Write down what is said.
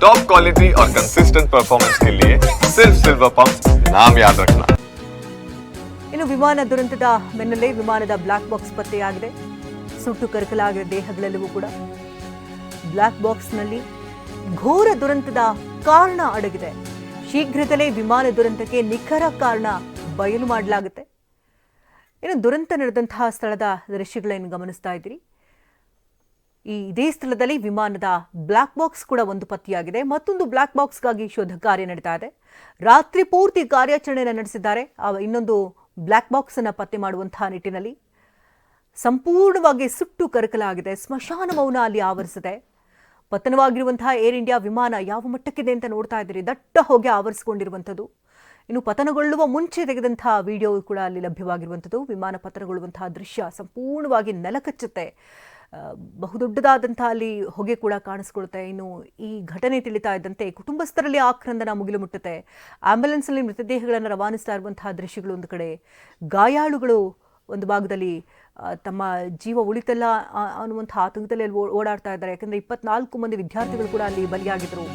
Top quality और consistent performance के लिए सिर्फ सिल्वर पंप नाम याद रखना। ಇನ್ನು ವಿಮಾನ ದುರಂತದ ಬೆನ್ನಲ್ಲೇ ವಿಮಾನದ ಬ್ಲಾಕ್ ಬಾಕ್ಸ್ ಪತ್ತೆಯಾಗಿದೆ. ಸುಟ್ಟು ಕರಕಲಾಗಿರುವ ದೇಹಗಳೆಲ್ಲವೂ ಕೂಡ ಬ್ಲಾಕ್ ಬಾಕ್ಸ್ನಲ್ಲಿ ಘೋರ ದುರಂತದ ಕಾರಣ ಅಡಗಿದೆ. ಶೀಘ್ರದಲ್ಲೇ ವಿಮಾನ ದುರಂತಕ್ಕೆ ನಿಖರ ಕಾರಣ ಬಯಲು ಮಾಡಲಾಗುತ್ತೆ. ಇನ್ನು ದುರಂತ ನಡೆದಂತಹ ಸ್ಥಳದ ದೃಶ್ಯಗಳನ್ನು ಗಮನಿಸ್ತಾ ಇದ್ದೀರಿ. ಇದೇ ಸ್ಥಳದಲ್ಲಿ ವಿಮಾನದ ಬ್ಲಾಕ್ ಬಾಕ್ಸ್ ಕೂಡ ಒಂದು ಪತ್ತೆಯಾಗಿದೆ. ಮತ್ತೊಂದು ಬ್ಲಾಕ್ ಬಾಕ್ಸ್ಗಾಗಿ ಶೋಧ ಕಾರ್ಯ ನಡೀತಾ ಇದೆ. ರಾತ್ರಿ ಪೂರ್ತಿ ಕಾರ್ಯಾಚರಣೆಯನ್ನು ನಡೆಸಿದ್ದಾರೆ. ಇನ್ನೊಂದು ಬ್ಲಾಕ್ ಬಾಕ್ಸ್ ಅನ್ನು ಪತ್ತೆ ಮಾಡುವಂತಹ ನಿಟ್ಟಿನಲ್ಲಿ ಸಂಪೂರ್ಣವಾಗಿ ಸುಟ್ಟು ಕರಕಲಾಗಿದೆ. ಸ್ಮಶಾನ ಮೌನ ಅಲ್ಲಿ ಆವರಿಸಿದೆ. ಪತನವಾಗಿರುವಂತಹ ಏರ್ ಇಂಡಿಯಾ ವಿಮಾನ ಯಾವ ಮಟ್ಟಕ್ಕಿದೆ ಅಂತ ನೋಡ್ತಾ ಇದ್ದೀರಿ. ದಟ್ಟ ಹೊಗೆ ಆವರಿಸಿಕೊಂಡಿರುವಂಥದ್ದು. ಇನ್ನು ಪತನಗೊಳ್ಳುವ ಮುಂಚೆ ತೆಗೆದಂತಹ ವಿಡಿಯೋ ಕೂಡ ಅಲ್ಲಿ ಲಭ್ಯವಾಗಿರುವಂಥದ್ದು. ವಿಮಾನ ಪತನಗೊಳ್ಳುವಂತಹ ದೃಶ್ಯ ಸಂಪೂರ್ಣವಾಗಿ ನೆಲಕಚ್ಚುತ್ತೆ. ಬಹುದೊಡ್ಡದಾದಂಥ ಅಲ್ಲಿ ಹೊಗೆ ಕೂಡ ಕಾಣಿಸ್ಕೊಳುತ್ತೆ. ಇನ್ನು ಈ ಘಟನೆ ತಿಳಿತಾ ಇದ್ದಂತೆ ಕುಟುಂಬಸ್ಥರಲ್ಲಿ ಆಕ್ರಂದನ ಮುಗಿಲು ಮುಟ್ಟುತ್ತೆ. ಆಂಬ್ಯುಲೆನ್ಸ್ನಲ್ಲಿ ಮೃತದೇಹಗಳನ್ನು ರವಾನಿಸ್ತಾ ಇರುವಂತಹ ದೃಶ್ಯಗಳು ಒಂದು ಕಡೆ, ಗಾಯಾಳುಗಳು ಒಂದು ಭಾಗದಲ್ಲಿ ತಮ್ಮ ಜೀವ ಉಳಿತಲ್ಲ ಅನ್ನುವಂಥ ಆತಂಕದಲ್ಲಿ ಅಲ್ಲಿ ಓಡಾಡ್ತಾ ಇದ್ದಾರೆ. ಯಾಕಂದರೆ 24 ಮಂದಿ ವಿದ್ಯಾರ್ಥಿಗಳು ಕೂಡ ಅಲ್ಲಿ ಬಲಿಯಾಗಿದ್ದರು.